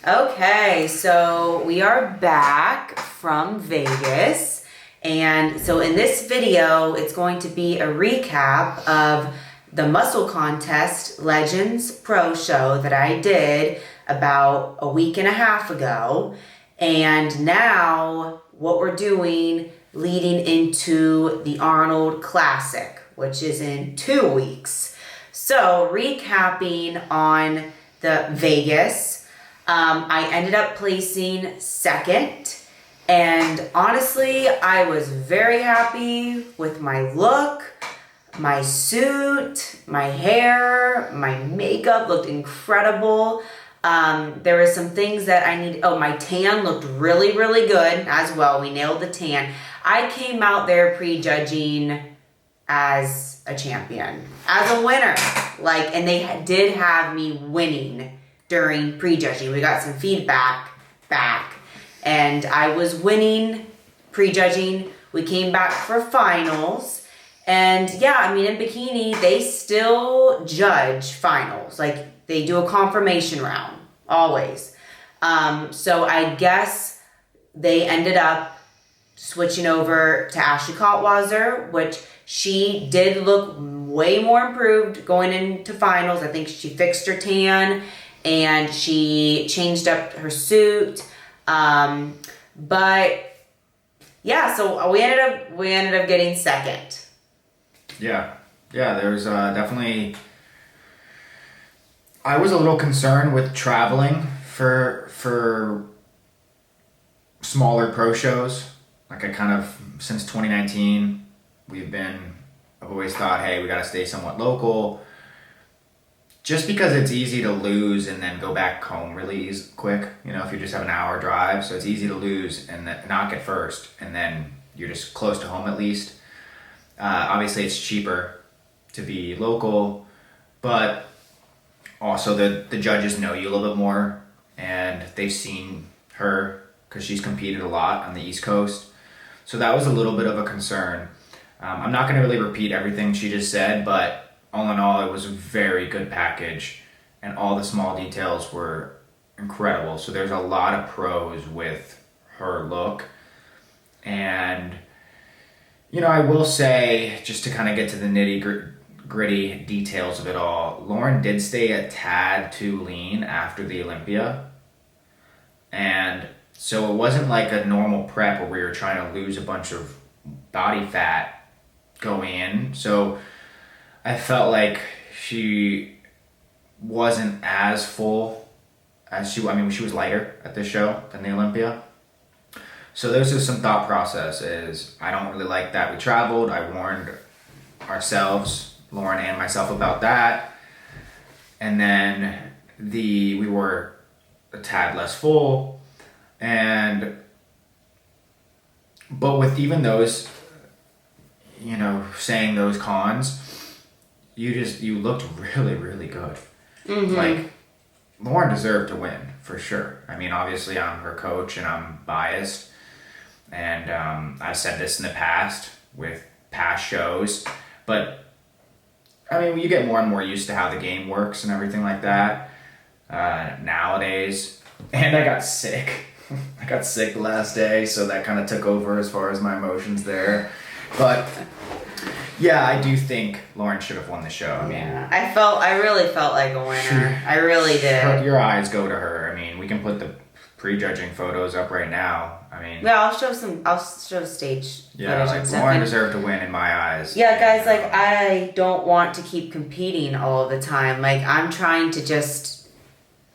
Okay, so we are back from Vegas. And so in this video, it's going to be a recap of the Muscle Contest Legends Pro Show that I did about a week and a half ago. And now what we're doing leading into the Arnold Classic, which is in 2 weeks. So recapping on the Vegas, I ended up placing second, and honestly, I was very happy with my look, my suit, my hair, my makeup looked incredible. There were some things that I need. Oh, my tan looked really, really good as well. We nailed the tan. I came out there pre-judging as a champion, as a winner. And they did have me winning during pre-judging. We got some feedback back, and I was winning pre-judging. We came back for finals, and yeah, I mean, in bikini, they still judge finals. They do a confirmation round, always. So I guess they ended up switching over to Ashley Kaltwasser, which she did look way more improved going into finals. I think she fixed her tan and she changed up her suit. But yeah, so we ended up getting second. Yeah, there's definitely. I was a little concerned with traveling for smaller pro shows. Since 2019, I've always thought, hey, we got to stay somewhat local. Just because it's easy to lose and then go back home really quick, if you just have an hour drive. So it's easy to lose and then not get first, and then you're just close to home at least. Obviously, it's cheaper to be local, but also the judges know you a little bit more, and they've seen her because she's competed a lot on the East Coast. So that was a little bit of a concern. I'm not going to really repeat everything she just said, but all in all, it was a very good package, and all the small details were incredible. So there's a lot of pros with her look. And, I will say, just to kind of get to the nitty-gritty details of it all, Lauren did stay a tad too lean after the Olympia. And so it wasn't like a normal prep where we were trying to lose a bunch of body fat going in. So I felt like she wasn't as full as she was lighter at this show than the Olympia. So there's just some thought process is I don't really like that we traveled. I warned ourselves, Lauren and myself, about that. And then we were a tad less full. But with even those, saying those cons, you looked really, really good. Mm-hmm. Lauren deserved to win for sure. I mean, obviously I'm her coach and I'm biased, and I've said this in the past with past shows, but I mean, you get more and more used to how the game works and everything like that nowadays. And I got sick. I got sick the last day, so that kind of took over as far as my emotions there. But yeah, I do think Lauren should have won the show. I mean, I really felt like a winner. I really did. Your eyes go to her. I mean, we can put the pre-judging photos up right now. I mean, yeah, I'll show stage footage and stuff. Lauren deserved to win in my eyes. Yeah, guys, I don't want to keep competing all the time. I'm trying to just,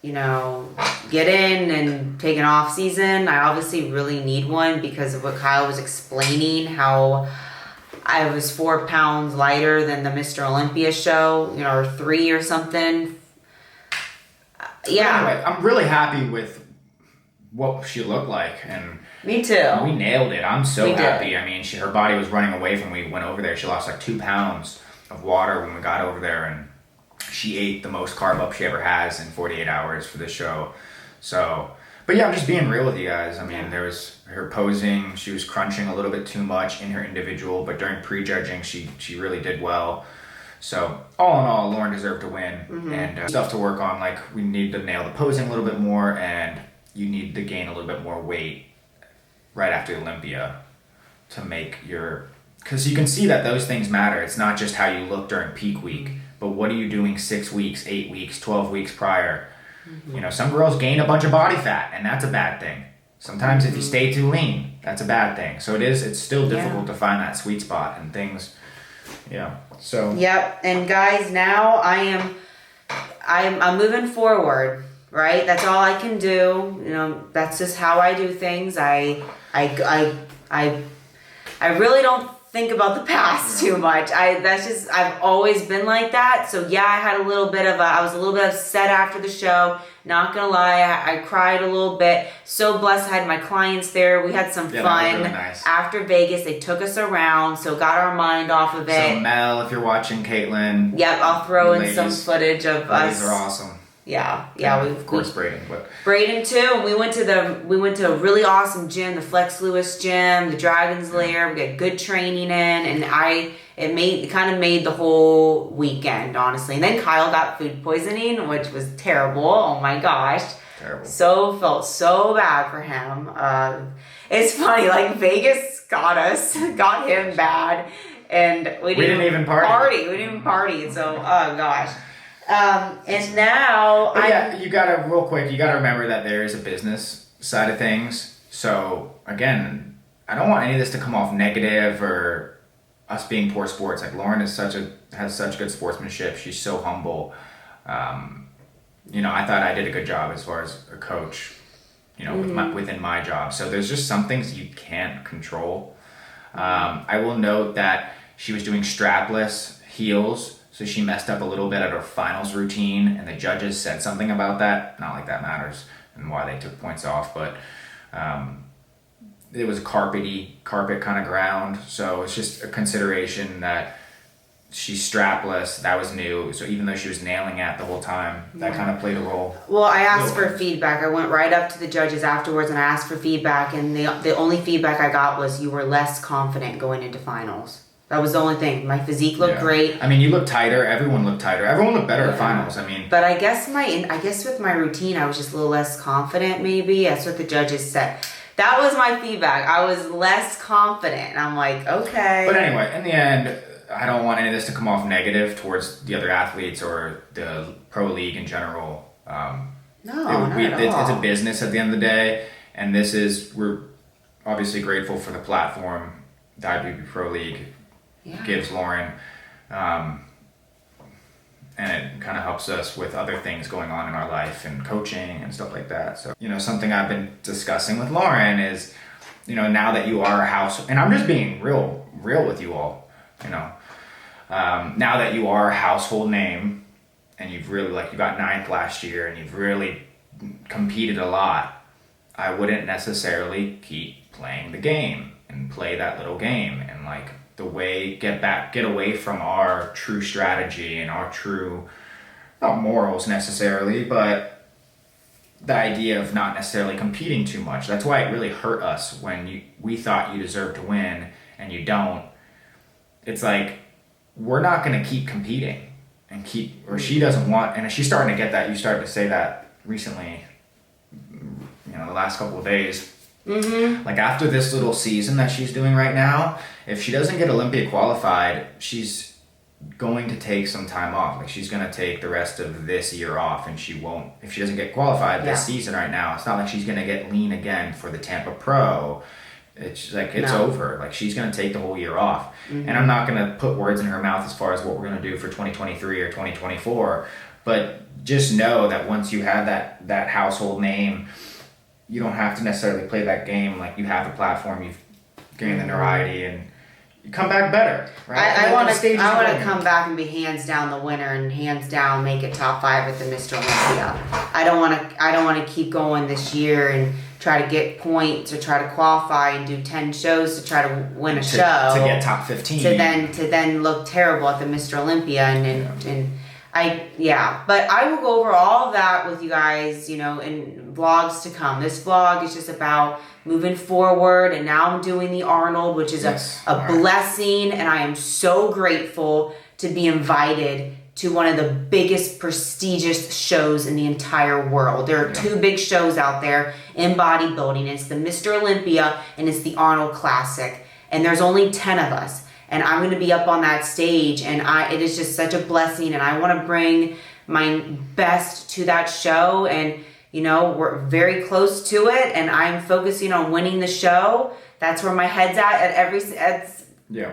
get in and take an off season. I obviously really need one because of what Kyle was explaining, how I was 4 pounds lighter than the Mr. Olympia show, or 3 or something. Yeah. Anyway, I'm really happy with what she looked like, and me too. We nailed it. I'm so happy. I mean, her body was running away from when we went over there. She lost 2 pounds of water when we got over there, and she ate the most carb up she ever has in 48 hours for this show. So, but yeah, I'm just being real with you guys. I mean, there was her posing. She was crunching a little bit too much in her individual, but during prejudging, she really did well. So all in all, Lauren deserved to win, and stuff to work on. Like we need to nail the posing a little bit more, and you need to gain a little bit more weight right after Olympia to make your, because you can see that those things matter. It's not just how you look during peak week, but what are you doing 6 weeks, 8 weeks, 12 weeks prior? You know, some girls gain a bunch of body fat, and that's a bad thing. Sometimes if you stay too lean, that's a bad thing. So it's still difficult to find that sweet spot and things, so. Yep. And guys, now I'm moving forward, right? That's all I can do. You know, that's just how I do things. I really don't think about the past too much. I've always been like that. So yeah, I was a little bit upset after the show. Not gonna lie, I cried a little bit. So blessed I had my clients there. We had some fun. Really nice. After Vegas. They took us around, so got our mind off of it. So Mel, if you're watching, Caitlin. Yep, I'll throw in some footage of us. These are awesome. Yeah. Of course, Braden. But Braden too. And we went to a really awesome gym, the Flex Lewis gym, the Dragon's Lair. We got good training in, and it kind of made the whole weekend, honestly. And then Kyle got food poisoning, which was terrible. Oh my gosh. Terrible. Felt so bad for him. It's funny, like Vegas got him bad, and we didn't even party. We didn't even party. So, oh gosh. And now you gotta remember that there is a business side of things. So again, I don't want any of this to come off negative or us being poor sports. Like Lauren has such good sportsmanship. She's so humble. I thought I did a good job as far as a coach, within my job. So there's just some things you can't control. I will note that she was doing strapless heels. So she messed up a little bit at her finals routine, and the judges said something about that. Not like that matters and why they took points off, but it was carpet kind of ground. So it's just a consideration that she's strapless. That was new. So even though she was nailing it the whole time, that kind of played a role. Well, I asked for feedback. I went right up to the judges afterwards and I asked for feedback, and the only feedback I got was you were less confident going into finals. That was the only thing. My physique looked great. I mean, you looked tighter. Everyone looked tighter. Everyone looked better at finals. I mean, but I guess with my routine, I was just a little less confident. Maybe that's what the judges said. That was my feedback. I was less confident. And I'm like, okay. But anyway, in the end, I don't want any of this to come off negative towards the other athletes or the pro league in general. Not at all. It's a business at the end of the day, and we're obviously grateful for the platform the IBB Pro League gives Lauren, and it kind of helps us with other things going on in our life and coaching and stuff like that. So, something I've been discussing with Lauren is, now that you are a house, and I'm just being real with you all, now that you are a household name and you've really, you got 9th last year and you've really competed a lot, I wouldn't necessarily keep playing the game and play that little game and get away from our true strategy and our true, not morals necessarily, but the idea of not necessarily competing too much. That's why it really hurt us when we thought you deserved to win and you don't. It's like, we're not going to keep competing or she doesn't want, and she's starting to get that. You started to say that recently, the last couple of days. Mm-hmm. Like after this little season that she's doing right now, if she doesn't get Olympia qualified, she's going to take some time off. Like she's going to take the rest of this year off, and she won't, if she doesn't get qualified this season right now, it's not like she's going to get lean again for the Tampa Pro. It's like, it's over. Like she's going to take the whole year off. Mm-hmm. And I'm not going to put words in her mouth as far as what we're going to do for 2023 or 2024. But just know that once you have that household name, you don't have to necessarily play that game. Like you have the platform, you've gained the notoriety, and you come back better. Right? I want to come back and be hands down the winner and hands down make it top 5 at the Mr. Olympia. I don't want to keep going this year and try to get points or try to qualify and do 10 shows to try to win a show to get top 15 to then look terrible at the Mr. Olympia but I will go over all of that with you guys, in vlogs to come. This vlog is just about moving forward, and now I'm doing the Arnold, which is a blessing, and I am so grateful to be invited to one of the biggest prestigious shows in the entire world. There are two big shows out there in bodybuilding. It's the Mr. Olympia and it's the Arnold Classic. And there's only 10 of us. And I'm going to be up on that stage, and it is just such a blessing, and I want to bring my best to that show. And you know, we're very close to it, and I'm focusing on winning the show. That's where my head's at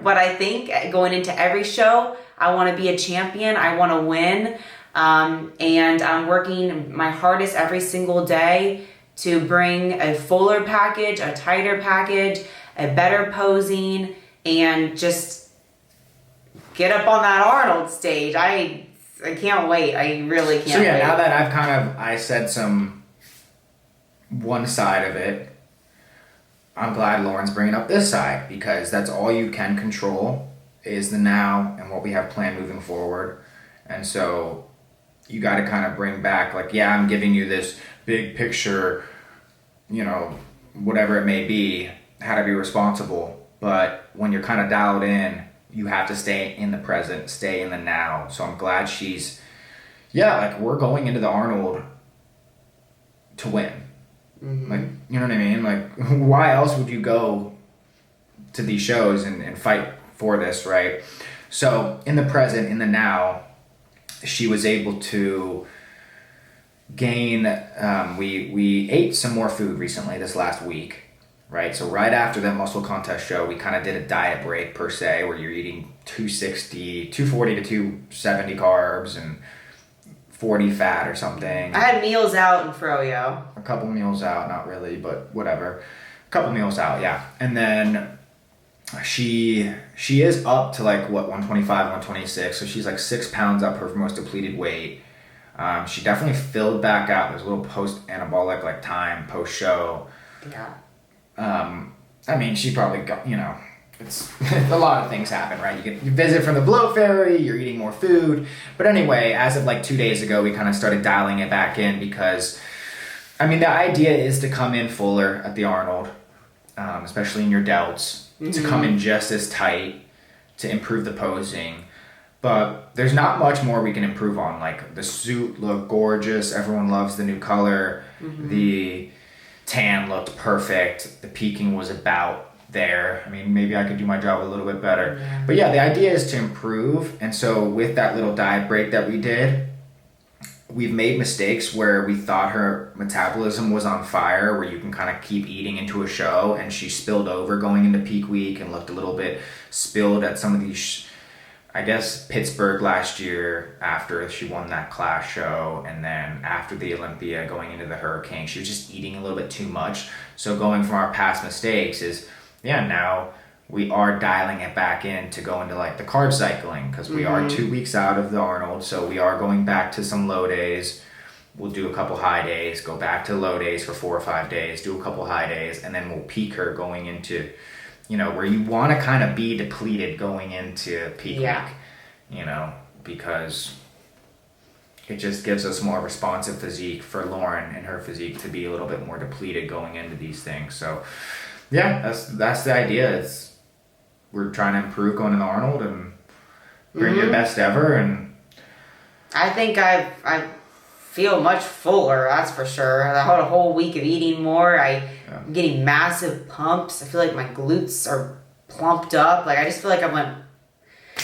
what I think going into every show. I want to be a champion. I want to win. And I'm working my hardest every single day to bring a fuller package, a tighter package, a better posing, and just get up on that Arnold stage. I can't wait. I really can't wait. Now that I said one side of it, I'm glad Lauren's bringing up this side, because that's all you can control is the now and what we have planned moving forward. And so you got to kind of bring back, like, yeah, I'm giving you this big picture, you know, whatever it may be, how to be responsible. But when you're kind of dialed in, you have to stay in the present, stay in the now. So I'm glad she's, like, we're going into the Arnold to win. Mm-hmm. Like, you know what I mean? Like, why else would you go to these shows and fight for this, right? So in the present, in the now, she was able to gain, we ate some more food recently this last week. Right, so right after the muscle contest show, we kind of did a diet break per se, where you're eating 240 to 270 carbs and 40 fat or something. I had meals out in Froyo. A couple meals out, not really, but whatever. A couple meals out, yeah. And then she is up to like 125, 126, so she's like 6 pounds up her most depleted weight. She definitely filled back out. There's a little post-anabolic like time post-show. Yeah. I mean, she probably got, you know, it's a lot of things happen, right? You visit from the bloat fairy, you're eating more food. But anyway, as of like 2 days ago, we kind of started dialing it back in, because, I mean, the idea is to come in fuller at the Arnold, especially in your delts, to come in just as tight, to improve the posing. But there's not much more we can improve on. Like, the suit looked gorgeous. Everyone loves the new color. The tan looked perfect. The peaking was about there. I mean, maybe I could do my job a little bit better. Yeah. But yeah, the idea is to improve. And so with that little diet break that we did, we've made mistakes where we thought her metabolism was on fire, where you can kind of keep eating into a show, and she spilled over going into peak week and looked a little bit spilled at some of these, I guess, Pittsburgh last year after she won that class show, and then after the Olympia going into the Hurricane, she was just eating a little bit too much. So going from our past mistakes is, now we are dialing it back in to go into like the carb cycling, because we are 2 weeks out of the Arnold, so we are going back to some low days. We'll do a couple high days, go back to low days for 4 or 5 days, do a couple high days, and then we'll peak her going into, you know, where you want to kind of be depleted going into peak week, you know, because it just gives us more responsive physique for Lauren and her physique to be a little bit more depleted going into these things. So yeah, that's the idea. We're trying to improve going to the Arnold and bring your best ever. And I think I feel much fuller, that's for sure. I had a whole week of eating more. I'm getting massive pumps. I feel like my glutes are plumped up. Like, I just feel like I went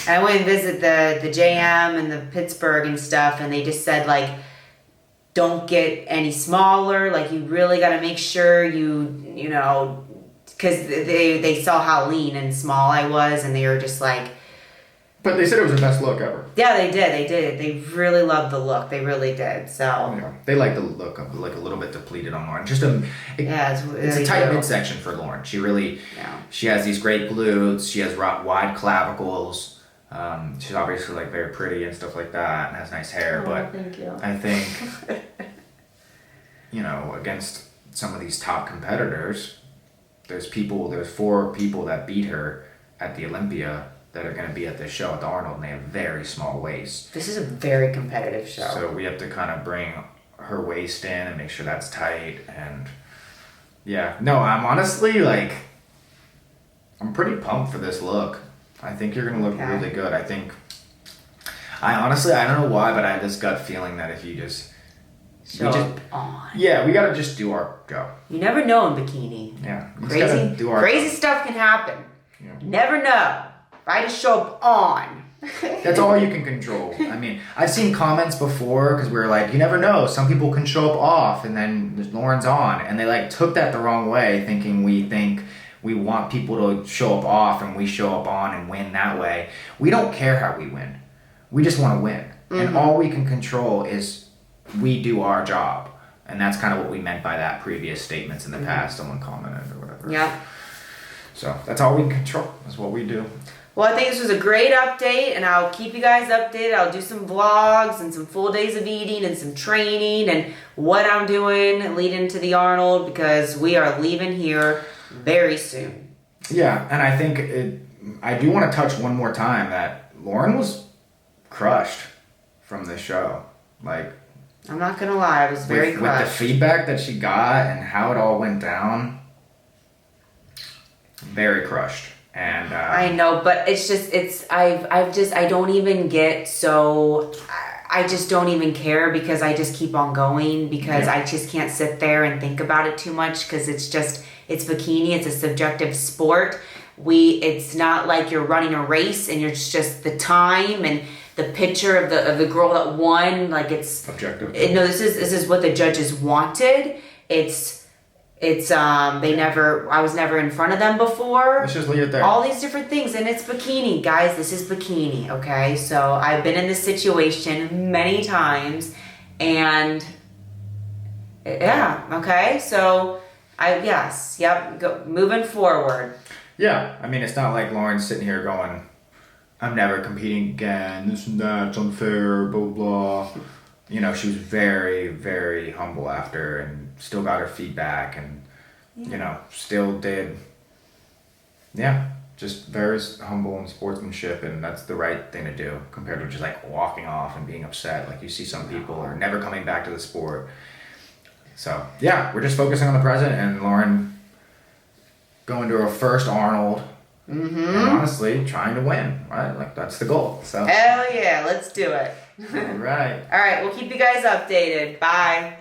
and visit the JM and the Pittsburgh and stuff, and they just said, like, don't get any smaller. Like, you really got to make sure you know, because they saw how lean and small I was, and they were just like... But they said it was the best look ever. Yeah, they did. They really loved the look. They really did, so... Yeah, they like the look of, like, a little bit depleted on Lauren. It's a tight midsection for Lauren. She really... Yeah. She has these great glutes. She has wide clavicles. She's obviously, like, very pretty and stuff like that, and has nice hair, but thank you. I think, you know, against some of these top competitors... There's 4 people that beat her at the Olympia that are going to be at this show at the Arnold, and they have very small waists. This is a very competitive show. So we have to kind of bring her waist in and make sure that's tight. And yeah, no, I'm honestly like, I'm pretty pumped for this look. I think you're going to look really good. I think I honestly, I don't know why, but I have this gut feeling that if you just Show up on. Yeah, we gotta just do our go. You never know in bikini. Yeah, we just Crazy, gotta do our crazy go. stuff can happen. Yeah. Never know. If I just show up on. That's all you can control. I mean, I've seen comments before because we were like, you never know. Some people can show up off, and then Lauren's on, and they like took that the wrong way, thinking we think we want people to show up off and we show up on and win that way. We don't care how we win. We just want to win, and all we can control is we do our job, and that's kind of what we meant by that previous statements in the past. Someone commented or whatever. Yeah. So that's all we can control. That's what we do. Well, I think this was a great update, and I'll keep you guys updated. I'll do some vlogs and some full days of eating and some training and what I'm doing leading to the Arnold, because we are leaving here very soon. Yeah, and I think I do want to touch one more time that Lauren was crushed from this show. Like, I'm not gonna lie, I was very crushed. With the feedback that she got and how it all went down, very crushed. And I know, but it's just, I don't even get so, I just don't even care, because I just keep on going, because I just can't sit there and think about it too much, because it's bikini, it's a subjective sport. It's not like you're running a race and it's just the time and the picture of the girl that won, like it's objective. No, this is what the judges wanted. I was never in front of them before. Let's just leave it there. All these different things, and it's bikini, guys. This is bikini, okay? So I've been in this situation many times, and yeah, okay. So moving forward. Yeah, I mean, it's not like Lauren's sitting here going, I'm never competing again, this and that, it's unfair, blah, blah. You know, she was very, very humble after, and still got her feedback, and, you know, still did, just very humble in sportsmanship, and that's the right thing to do, compared to just, like, walking off and being upset, like you see some people, or never coming back to the sport. So, yeah, we're just focusing on the present, and Lauren going to her first Arnold, and honestly, trying to win, right? Like, that's the goal. So Hell yeah, let's do it. All right. All right, we'll keep you guys updated. Bye.